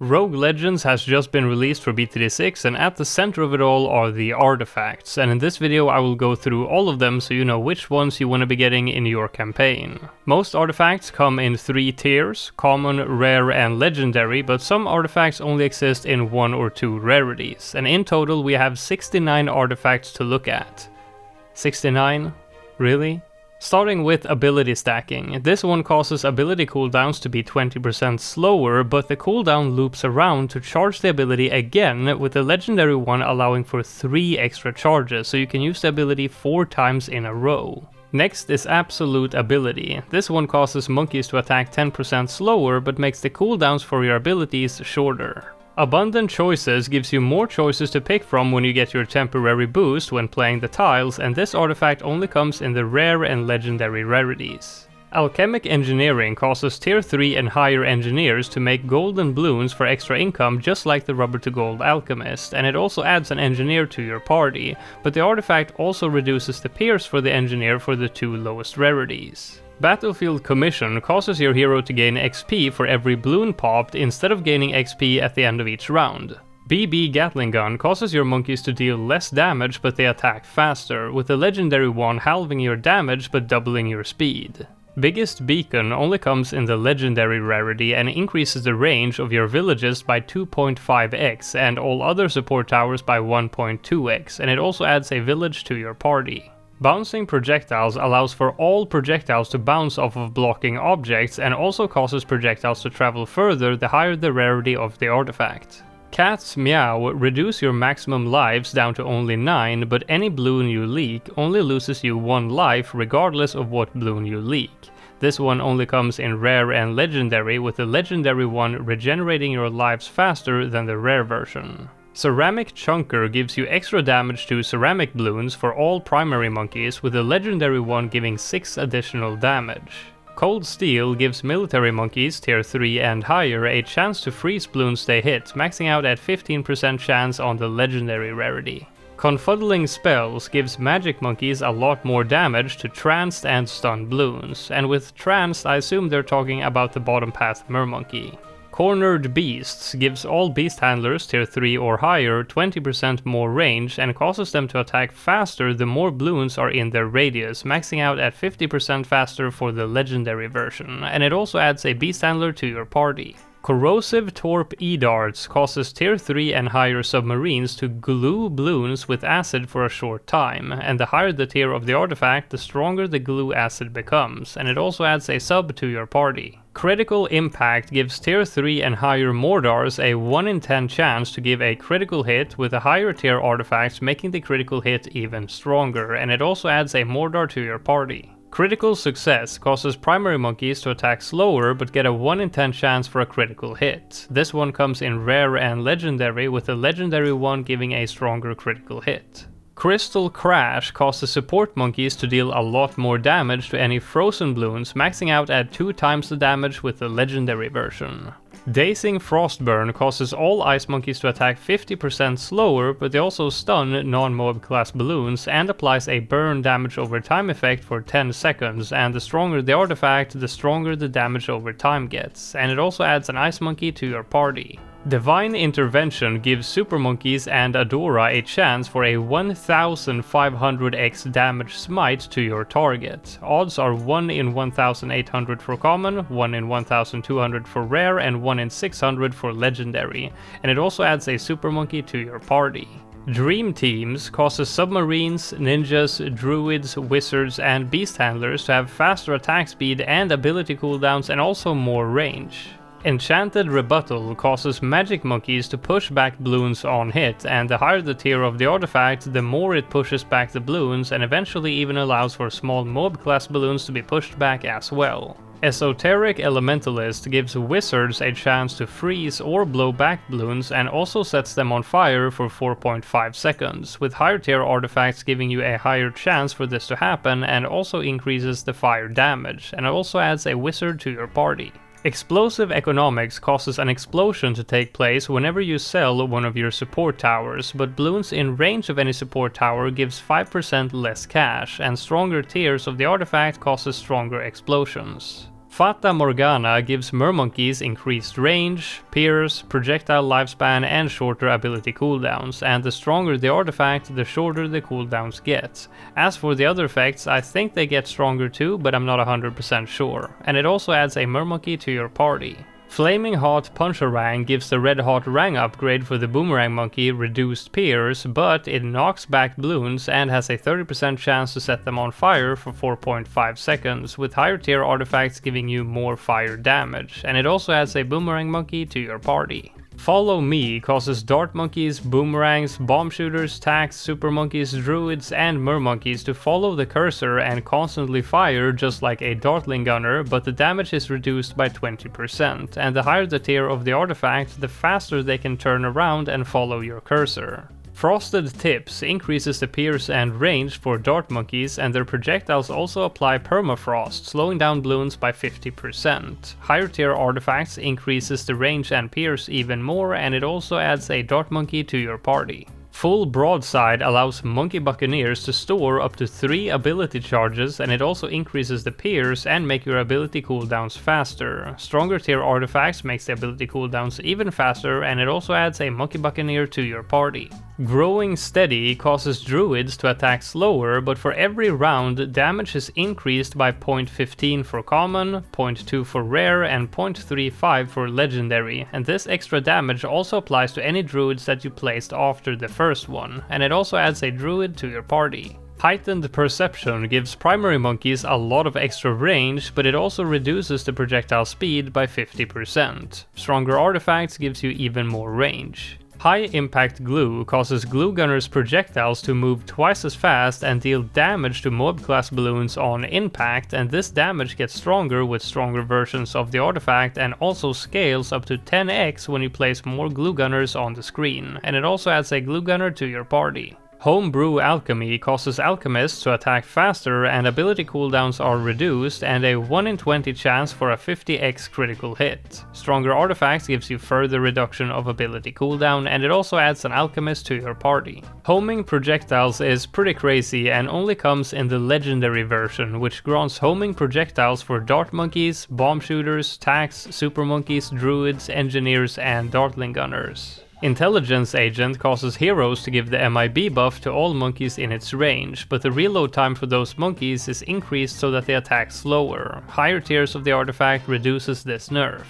Rogue Legends has just been released for BTD6, and at the center of it all are the artifacts, and in this video I will go through all of them so you know which ones you want to be getting in your campaign. Most artifacts come in 3 tiers, common, rare and legendary, but some artifacts only exist in 1 or 2 rarities, and in total we have 69 artifacts to look at. 69? Really? Starting with ability stacking, this one causes ability cooldowns to be 20% slower, but the cooldown loops around to charge the ability again, with the legendary one allowing for 3 extra charges, so you can use the ability 4 times in a row. Next is absolute ability. This one causes monkeys to attack 10% slower, but makes the cooldowns for your abilities shorter. Abundant choices gives you more choices to pick from when you get your temporary boost when playing the tiles, and this artifact only comes in the rare and legendary rarities. Alchemic engineering causes tier 3 and higher engineers to make golden bloons for extra income, just like the rubber to gold alchemist, and it also adds an engineer to your party, but the artifact also reduces the pierce for the engineer for the 2 lowest rarities. Battlefield Commission causes your hero to gain XP for every bloon popped instead of gaining XP at the end of each round. BB Gatling Gun causes your monkeys to deal less damage but they attack faster, with the legendary one halving your damage but doubling your speed. Biggest Beacon only comes in the legendary rarity and increases the range of your villages by 2.5x and all other support towers by 1.2x, and it also adds a village to your party. Bouncing projectiles allows for all projectiles to bounce off of blocking objects and also causes projectiles to travel further the higher the rarity of the artifact. Cat's Meow reduce your maximum lives down to only 9, but any bloon you leak only loses you 1 life regardless of what bloon you leak. This one only comes in rare and legendary, with the legendary one regenerating your lives faster than the rare version. Ceramic Chunker gives you extra damage to ceramic bloons for all primary monkeys, with the legendary one giving 6 additional damage. Cold Steel gives military monkeys tier 3 and higher a chance to freeze bloons they hit, maxing out at 15% chance on the legendary rarity. Confuddling Spells gives magic monkeys a lot more damage to tranced and stunned bloons, and with tranced I assume they're talking about the bottom path mermonkey. Cornered Beasts gives all beast handlers tier 3 or higher 20% more range and causes them to attack faster the more bloons are in their radius, maxing out at 50% faster for the legendary version, and it also adds a beast handler to your party. Corrosive Torp E-Darts causes tier 3 and higher submarines to glue bloons with acid for a short time, and the higher the tier of the artifact, the stronger the glue acid becomes, and it also adds a sub to your party. Critical Impact gives tier 3 and higher Mordars a 1 in 10 chance to give a critical hit, with the higher tier artifacts making the critical hit even stronger, and it also adds a Mordar to your party. Critical Success causes primary monkeys to attack slower but get a 1 in 10 chance for a critical hit. This one comes in rare and legendary, with the legendary one giving a stronger critical hit. Crystal Crash causes support monkeys to deal a lot more damage to any frozen bloons, maxing out at 2 times the damage with the legendary version. Dazing Frostburn causes all ice monkeys to attack 50% slower, but they also stun non-mob class balloons and applies a burn damage over time effect for 10 seconds, and the stronger the artifact, the stronger the damage over time gets, and it also adds an ice monkey to your party. Divine Intervention gives super monkeys and Adora a chance for a 1500x damage smite to your target. Odds are 1 in 1800 for common, 1 in 1200 for rare, and 1 in 600 for legendary, and it also adds a super monkey to your party. Dream Teams causes submarines, ninjas, druids, wizards, and beast handlers to have faster attack speed and ability cooldowns and also more range. Enchanted Rebuttal causes magic monkeys to push back bloons on hit, and the higher the tier of the artifact, the more it pushes back the bloons, and eventually even allows for small mob class balloons to be pushed back as well. Esoteric Elementalist gives wizards a chance to freeze or blow back bloons and also sets them on fire for 4.5 seconds, with higher tier artifacts giving you a higher chance for this to happen and also increases the fire damage, and it also adds a wizard to your party. Explosive Economics causes an explosion to take place whenever you sell one of your support towers, but bloons in range of any support tower gives 5% less cash, and stronger tiers of the artifact causes stronger explosions. Fata Morgana gives mermonkeys increased range, pierce, projectile lifespan and shorter ability cooldowns, and the stronger the artifact, the shorter the cooldowns get. As for the other effects, I think they get stronger too, but I'm not 100% sure. And it also adds a mermonkey to your party. Flaming Hot Puncherang gives the Red Hot Rang upgrade for the Boomerang Monkey reduced pierce, but it knocks back bloons and has a 30% chance to set them on fire for 4.5 seconds, with higher tier artifacts giving you more fire damage, and it also adds a Boomerang Monkey to your party. Follow Me causes dart monkeys, boomerangs, bomb shooters, tax, super monkeys, druids, and mermonkeys to follow the cursor and constantly fire just like a dartling gunner, but the damage is reduced by 20%, and the higher the tier of the artifact, the faster they can turn around and follow your cursor. Frosted Tips increases the pierce and range for dart monkeys, and their projectiles also apply permafrost, slowing down bloons by 50%. Higher tier artifacts increases the range and pierce even more, and it also adds a dart monkey to your party. Full Broadside allows Monkey Buccaneers to store up to 3 ability charges, and it also increases the pierce and make your ability cooldowns faster. Stronger tier artifacts makes the ability cooldowns even faster, and it also adds a Monkey Buccaneer to your party. Growing Steady causes druids to attack slower, but for every round, damage is increased by 0.15 for common, 0.2 for rare, and 0.35 for legendary, and this extra damage also applies to any druids that you placed after the first one, and it also adds a druid to your party. Heightened Perception gives primary monkeys a lot of extra range, but it also reduces the projectile speed by 50%. Stronger artifacts gives you even more range. High Impact Glue causes glue gunners' projectiles to move twice as fast and deal damage to mob class balloons on impact, and this damage gets stronger with stronger versions of the artifact and also scales up to 10x when you place more glue gunners on the screen, and it also adds a glue gunner to your party. Homebrew Alchemy causes alchemists to attack faster, and ability cooldowns are reduced, and a 1 in 20 chance for a 50x critical hit. Stronger artifacts gives you further reduction of ability cooldown, and it also adds an alchemist to your party. Homing projectiles is pretty crazy and only comes in the legendary version, which grants homing projectiles for dart monkeys, bomb shooters, tax, super monkeys, druids, engineers, and dartling gunners. Intelligence Agent causes heroes to give the MIB buff to all monkeys in its range, but the reload time for those monkeys is increased so that they attack slower. Higher tiers of the artifact reduces this nerf.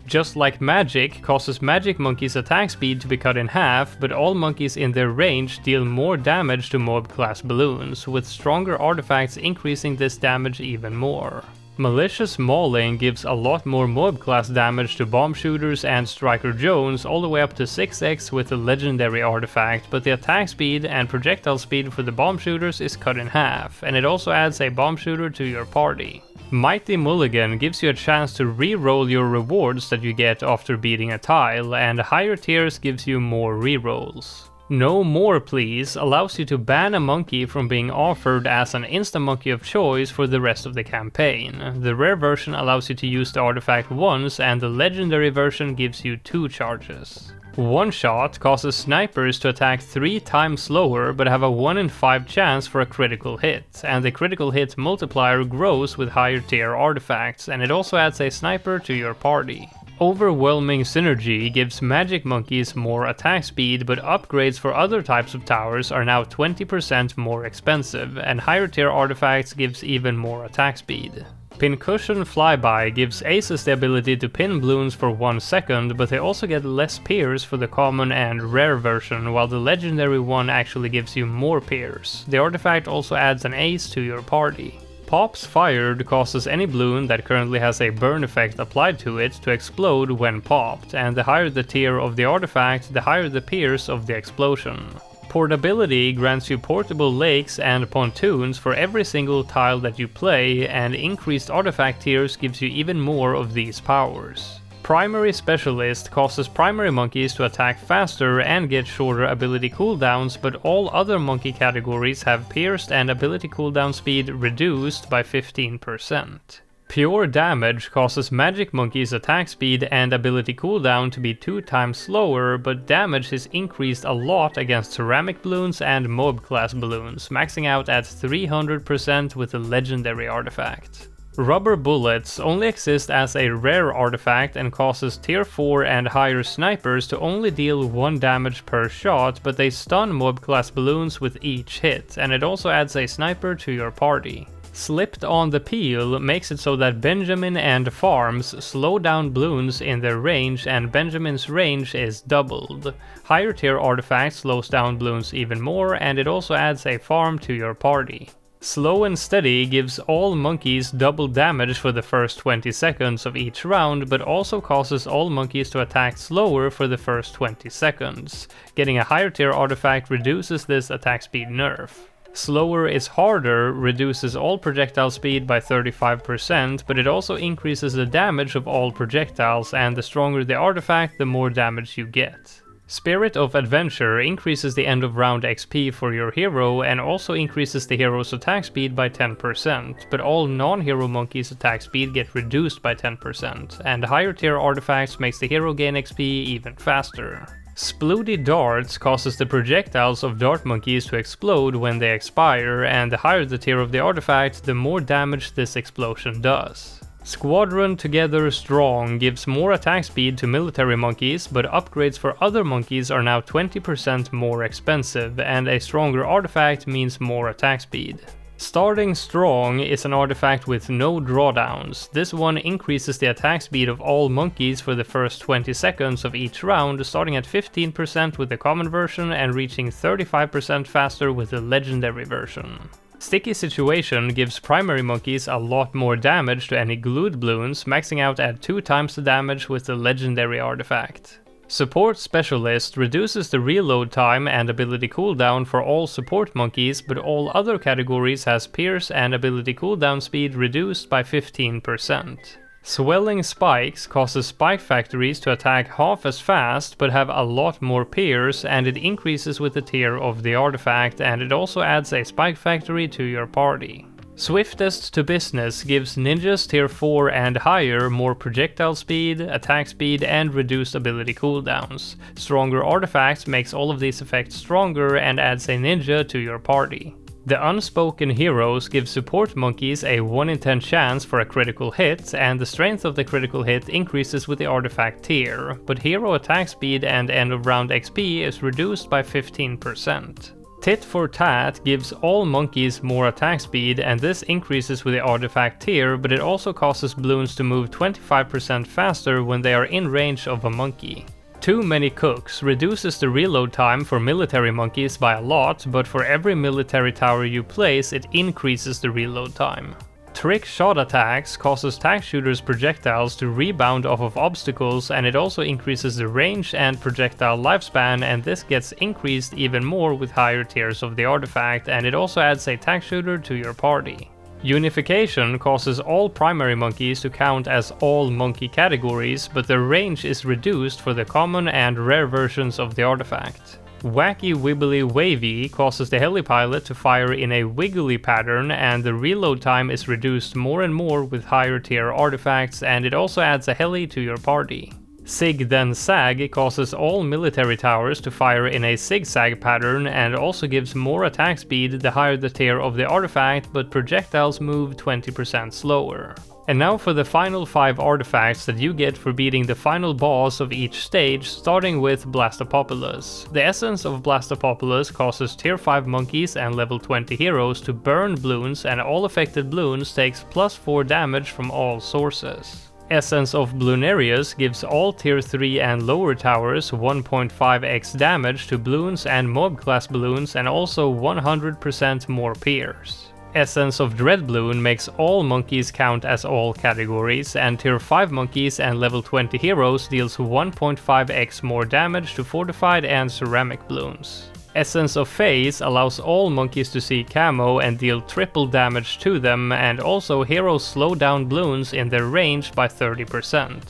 Just Like Magic causes magic monkeys' attack speed to be cut in half, but all monkeys in their range deal more damage to mob class balloons, with stronger artifacts increasing this damage even more. Malicious Mauling gives a lot more mob class damage to bomb shooters and Striker Jones, all the way up to 6x with the legendary artifact, but the attack speed and projectile speed for the bomb shooters is cut in half, and it also adds a bomb shooter to your party. Mighty Mulligan gives you a chance to re-roll your rewards that you get after beating a tile, and higher tiers gives you more re-rolls. No More Please allows you to ban a monkey from being offered as an insta-monkey of choice for the rest of the campaign. The rare version allows you to use the artifact once, and the legendary version gives you 2 charges. One Shot causes snipers to attack 3 times slower but have a 1 in 5 chance for a critical hit, and the critical hit multiplier grows with higher tier artifacts, and it also adds a sniper to your party. Overwhelming Synergy gives magic monkeys more attack speed, but upgrades for other types of towers are now 20% more expensive, and higher tier artifacts gives even more attack speed. Pincushion Flyby gives aces the ability to pin bloons for 1 second, but they also get less pierce for the common and rare version, while the legendary one actually gives you more pierce. The artifact also adds an ace to your party. Pops Fired causes any bloon that currently has a burn effect applied to it to explode when popped, and the higher the tier of the artifact, the higher the pierce of the explosion. Portability grants you portable lakes and pontoons for every single tile that you play, and increased artifact tiers gives you even more of these powers. Primary Specialist causes primary monkeys to attack faster and get shorter ability cooldowns, but all other monkey categories have pierced and ability cooldown speed reduced by 15%. Pure Damage causes magic monkeys' attack speed and ability cooldown to be 2 times slower, but damage is increased a lot against ceramic balloons and mob class balloons, maxing out at 300% with the legendary artifact. Rubber bullets only exist as a rare artifact and causes tier 4 and higher snipers to only deal 1 damage per shot, but they stun mob class balloons with each hit, and it also adds a sniper to your party. Slipped on the peel makes it so that Benjamin and farms slow down bloons in their range, and Benjamin's range is doubled. Higher tier artifact slows down bloons even more, and it also adds a farm to your party. Slow and Steady gives all monkeys double damage for the first 20 seconds of each round, but also causes all monkeys to attack slower for the first 20 seconds. Getting a higher tier artifact reduces this attack speed nerf. Slower is Harder reduces all projectile speed by 35%, but it also increases the damage of all projectiles, and the stronger the artifact, the more damage you get. Spirit of Adventure increases the end of round XP for your hero and also increases the hero's attack speed by 10%, but all non-hero monkeys' attack speed get reduced by 10%, and higher tier artifacts makes the hero gain XP even faster. Splooty Darts causes the projectiles of dart monkeys to explode when they expire, and the higher the tier of the artifact, the more damage this explosion does. Squadron Together Strong gives more attack speed to military monkeys, but upgrades for other monkeys are now 20% more expensive, and a stronger artifact means more attack speed. Starting Strong is an artifact with no drawdowns. This one increases the attack speed of all monkeys for the first 20 seconds of each round, starting at 15% with the common version and reaching 35% faster with the legendary version. Sticky Situation gives primary monkeys a lot more damage to any glued bloons, maxing out at 2 times the damage with the legendary artifact. Support Specialist reduces the reload time and ability cooldown for all support monkeys, but all other categories has pierce and ability cooldown speed reduced by 15%. Swelling Spikes causes spike factories to attack half as fast but have a lot more pierce, and it increases with the tier of the artifact, and it also adds a spike factory to your party. Swiftest to Business gives ninjas tier 4 and higher more projectile speed, attack speed, and reduced ability cooldowns. Stronger artifacts makes all of these effects stronger and adds a ninja to your party. The Unspoken Heroes give support monkeys a 1 in 10 chance for a critical hit, and the strength of the critical hit increases with the artifact tier, but hero attack speed and end of round XP is reduced by 15%. Tit for Tat gives all monkeys more attack speed, and this increases with the artifact tier, but it also causes bloons to move 25% faster when they are in range of a monkey. Too Many Cooks reduces the reload time for military monkeys by a lot, but for every military tower you place, it increases the reload time. Trick Shot Attacks causes tack shooters' projectiles to rebound off of obstacles, and it also increases the range and projectile lifespan, and this gets increased even more with higher tiers of the artifact, and it also adds a tack shooter to your party. Unification causes all primary monkeys to count as all monkey categories, but their range is reduced for the common and rare versions of the artifact. Wacky Wibbly Wavy causes the helipilot to fire in a wiggly pattern, and the reload time is reduced more and more with higher tier artifacts, and it also adds a heli to your party. Sig Then Sag causes all military towers to fire in a zigzag pattern, and also gives more attack speed the higher the tier of the artifact, but projectiles move 20% slower. And now for the final 5 artifacts that you get for beating the final boss of each stage, starting with Blastopopolis. The essence of Blastopopolis causes tier 5 monkeys and level 20 heroes to burn bloons, and all affected bloons takes +4 damage from all sources. Essence of Bloonarius gives all tier 3 and lower towers 1.5x damage to bloons and mob class balloons, and also 100% more pierce. Essence of Dreadbloon makes all monkeys count as all categories, and tier 5 monkeys and level 20 heroes deals 1.5x more damage to fortified and ceramic bloons. Essence of Phase allows all monkeys to see camo and deal triple damage to them, and also heroes slow down bloons in their range by 30%.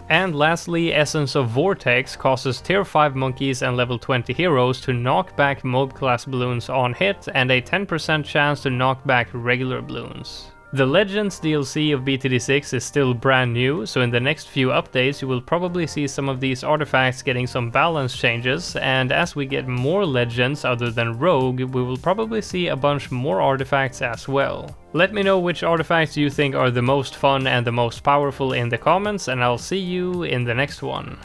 And lastly, Essence of Vortex causes tier 5 monkeys and level 20 heroes to knock back mob class balloons on hit, and a 10% chance to knock back regular balloons. The Legends DLC of BTD6 is still brand new, so in the next few updates you will probably see some of these artifacts getting some balance changes, and as we get more Legends other than Rogue, we will probably see a bunch more artifacts as well. Let me know which artifacts you think are the most fun and the most powerful in the comments, and I'll see you in the next one.